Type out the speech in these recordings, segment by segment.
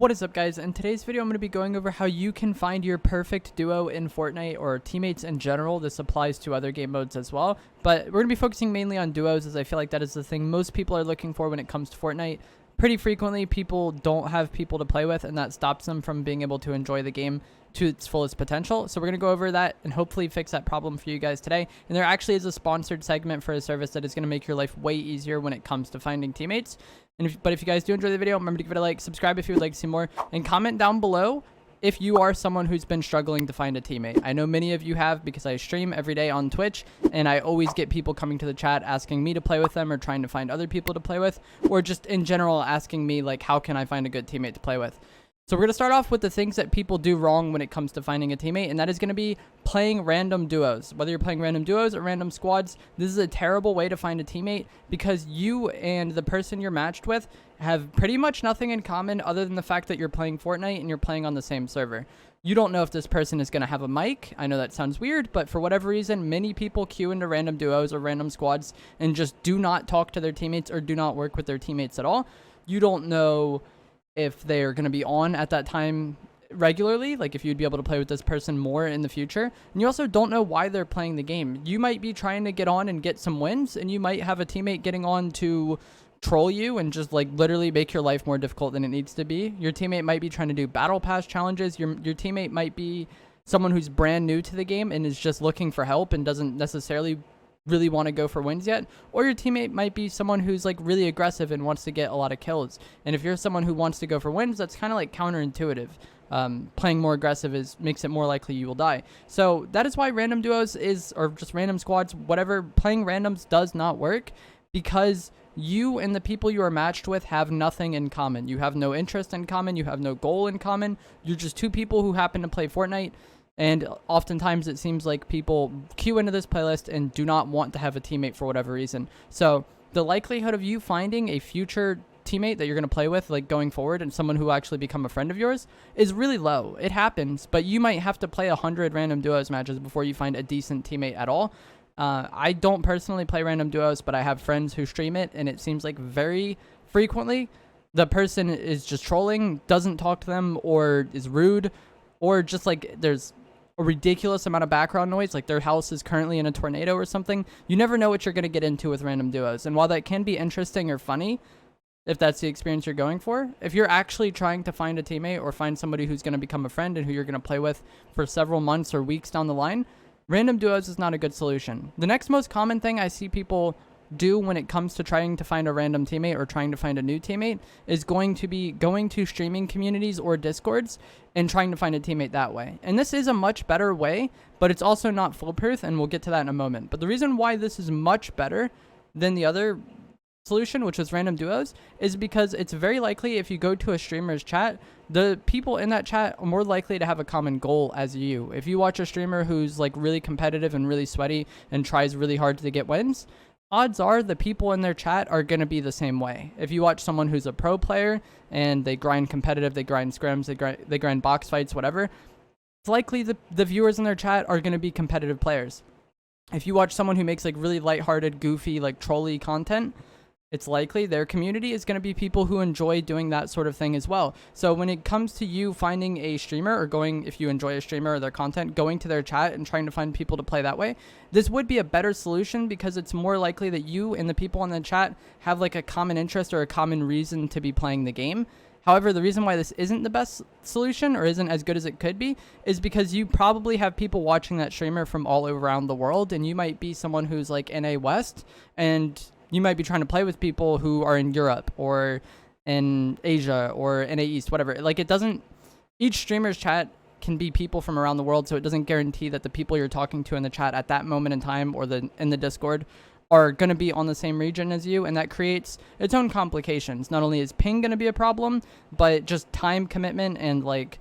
What is up, guys? In today's video, I'm going to be going over how you can find your perfect duo in Fortnite, or teammates in general. This applies to other game modes as well, but we're going to be focusing mainly on duos, as I feel like that is the thing most people are looking for when it comes to Fortnite. Pretty frequently, people don't have people to play with, and that stops them from being able to enjoy the game to its fullest potential. So we're going to go over that and hopefully fix that problem for you guys today. And there actually is a sponsored segment for a service that is going to make your life way easier when it comes to finding teammates. But if you guys do enjoy the video, remember to give it a like, subscribe if you would like to see more, and comment down below if you are someone who's been struggling to find a teammate. I know many of you have, because I stream every day on Twitch, and I always get people coming to the chat asking me to play with them, or trying to find other people to play with, or just in general asking me, like, how can I find a good teammate to play with? So we're going to start off with the things that people do wrong when it comes to finding a teammate, and that is going to be playing random duos. Whether you're playing random duos or random squads, this is a terrible way to find a teammate, because you and the person you're matched with have pretty much nothing in common other than the fact that you're playing Fortnite and you're playing on the same server. You don't know if this person is going to have a mic. I know that sounds weird, but for whatever reason, many people queue into random duos or random squads and just do not talk to their teammates or do not work with their teammates at all. You don't know if they're going to be on at that time regularly, like if you'd be able to play with this person more in the future. And you also don't know why they're playing the game. You might be trying to get on and get some wins, and you might have a teammate getting on to troll you and just like literally make your life more difficult than it needs to be. Your teammate might be trying to do battle pass challenges. Your teammate might be someone who's brand new to the game and is just looking for help and doesn't necessarily really want to go for wins yet. Or your teammate might be someone who's like really aggressive and wants to get a lot of kills. And if you're someone who wants to go for wins, that's kind of like counterintuitive. Playing more aggressive makes it more likely you will die. So that is why random duos or just random squads, whatever, playing randoms does not work, because you and the people you are matched with have nothing in common. You have no interest in common. You have no goal in common. You're just two people who happen to play Fortnite. And oftentimes it seems like people queue into this playlist and do not want to have a teammate for whatever reason. So the likelihood of you finding a future teammate that you're going to play with, like going forward, and someone who will actually become a friend of yours, is really low. It happens, but you might have to play 100 random duos matches before you find a decent teammate at all. I don't personally play random duos, but I have friends who stream it, and it seems like very frequently the person is just trolling, doesn't talk to them, or is rude, or just like there's a ridiculous amount of background noise, like their house is currently in a tornado or something. You never know what you're going to get into with random duos. And while that can be interesting or funny, if that's the experience you're going for, if you're actually trying to find a teammate or find somebody who's going to become a friend and who you're going to play with for several months or weeks down the line, random duos is not a good solution. The next most common thing I see people do when it comes to trying to find a random teammate or trying to find a new teammate is going to be going to streaming communities or Discords and trying to find a teammate that way. And this is a much better way, but it's also not foolproof, and we'll get to that in a moment. But the reason why this is much better than the other solution, which is random duos, is because it's very likely if you go to a streamer's chat, the people in that chat are more likely to have a common goal as you. If you watch a streamer who's like really competitive and really sweaty and tries really hard to get wins, odds are the people in their chat are going to be the same way. If you watch someone who's a pro player and they grind competitive, they grind scrims, they grind box fights, whatever, it's likely the viewers in their chat are going to be competitive players. If you watch someone who makes like really lighthearted, goofy, like trolly content, it's likely their community is going to be people who enjoy doing that sort of thing as well. So when it comes to you finding a streamer, or going, if you enjoy a streamer or their content, going to their chat and trying to find people to play that way, this would be a better solution, because it's more likely that you and the people in the chat have like a common interest or a common reason to be playing the game. However, the reason why this isn't the best solution, or isn't as good as it could be, is because you probably have people watching that streamer from all around the world, and you might be someone who's like NA West, and you might be trying to play with people who are in Europe or in Asia or NA East, whatever. Like, it doesn't, each streamer's chat can be people from around the world, so it doesn't guarantee that the people you're talking to in the chat at that moment in time, or in the Discord, are going to be on the same region as you, and that creates its own complications. Not only is ping going to be a problem, but just time commitment and like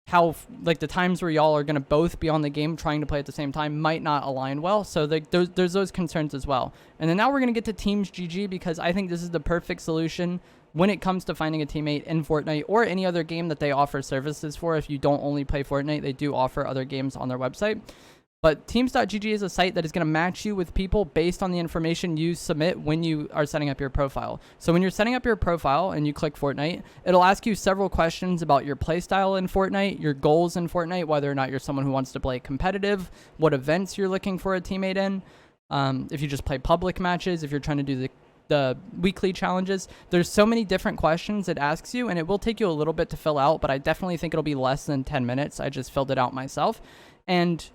how like the times where y'all are going to both be on the game trying to play at the same time might not align well. So there's those concerns as well. And then now we're going to get to TeamsGG, because I think this is the perfect solution when it comes to finding a teammate in Fortnite or any other game that they offer services for. If you don't only play Fortnite, they do offer other games on their website. But Teams.gg is a site that is going to match you with people based on the information you submit when you are setting up your profile. So when you're setting up your profile and you click Fortnite, it'll ask you several questions about your playstyle in Fortnite, your goals in Fortnite, whether or not you're someone who wants to play competitive, what events you're looking for a teammate in, if you just play public matches, if you're trying to do the weekly challenges. There's so many different questions it asks you, and it will take you a little bit to fill out, but I definitely think it'll be less than 10 minutes. I just filled it out myself. And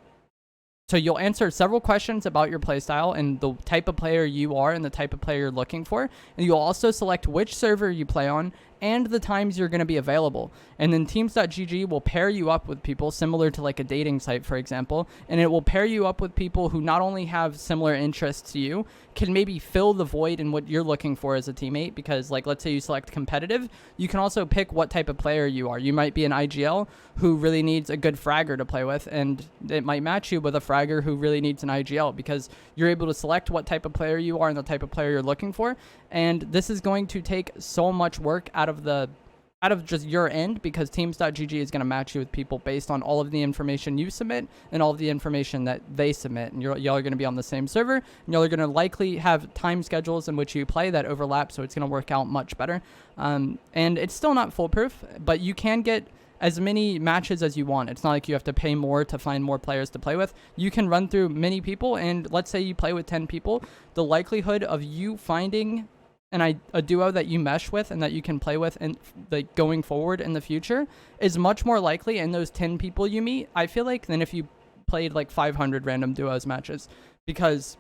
so you'll answer several questions about your playstyle and the type of player you are and the type of player you're looking for. And you'll also select which server you play on and the times you're going to be available. And then Teams.gg will pair you up with people similar to like a dating site, for example. And it will pair you up with people who not only have similar interests to you, can maybe fill the void in what you're looking for as a teammate. Because like, let's say you select competitive, you can also pick what type of player you are. You might be an IGL who really needs a good fragger to play with, and it might match you with a fragger who really needs an IGL, because you're able to select what type of player you are and the type of player you're looking for. And this is going to take so much work out of just your end, because Teams.gg is going to match you with people based on all of the information you submit and all of the information that they submit. And y'all are going to be on the same server, and y'all are going to likely have time schedules in which you play that overlap, so it's going to work out much better. And it's still not foolproof, but you can get as many matches as you want. It's not like you have to pay more to find more players to play with. You can run through many people, and let's say you play with 10 people, the likelihood of you finding a duo that you mesh with and that you can play with and like going forward in the future is much more likely in those 10 people you meet, I feel like, than if you played like 500 random duos matches, because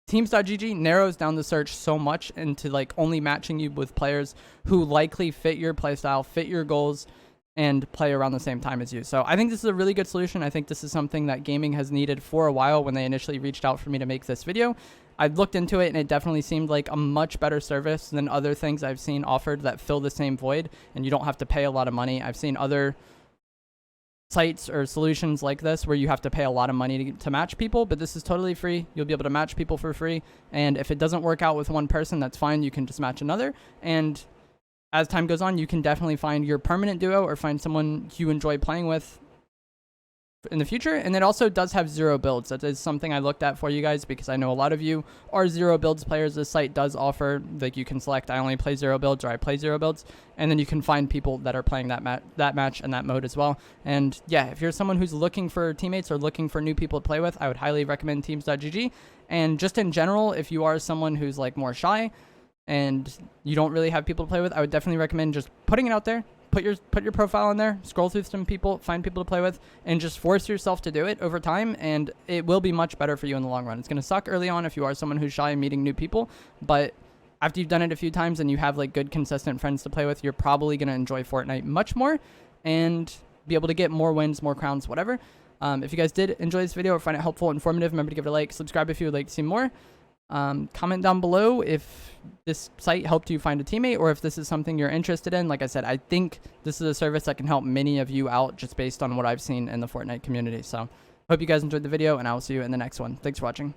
Teams.gg narrows down the search so much into like only matching you with players who likely fit your playstyle, fit your goals, and play around the same time as you. So I think this is a really good solution. I think this is something that gaming has needed for a while when they initially reached out for me to make this video. I looked into it, and it definitely seemed like a much better service than other things I've seen offered that fill the same void, and you don't have to pay a lot of money. I've seen other sites or solutions like this where you have to pay a lot of money to match people, but this is totally free. You'll be able to match people for free, and if it doesn't work out with one person, that's fine. You can just match another, and as time goes on, you can definitely find your permanent duo or find someone you enjoy playing with in the future. And it also does have 0 builds. That is something I looked at for you guys, because I know a lot of you are 0 builds players. This site does offer, like, you can select I only play 0 builds or I play 0 builds, and then you can find people that are playing that match and that mode as well. And yeah, if you're someone who's looking for teammates or looking for new people to play with, I would highly recommend Teams.gg. And just in general, if you are someone who's like more shy and you don't really have people to play with, I would definitely recommend just putting it out there. Put your profile in there, scroll through some people, find people to play with, and just force yourself to do it over time, and it will be much better for you in the long run. It's going to suck early on if you are someone who's shy and meeting new people, but after you've done it a few times and you have like good consistent friends to play with, you're probably going to enjoy Fortnite much more and be able to get more wins, more crowns, whatever. If you guys did enjoy this video or find it helpful, informative, remember to give it a like, subscribe if you would like to see more. Comment down below if this site helped you find a teammate or if this is something you're interested in. Like I said, I think this is a service that can help many of you out just based on what I've seen in the Fortnite community. So hope you guys enjoyed the video, and I will see you in the next one. Thanks for watching.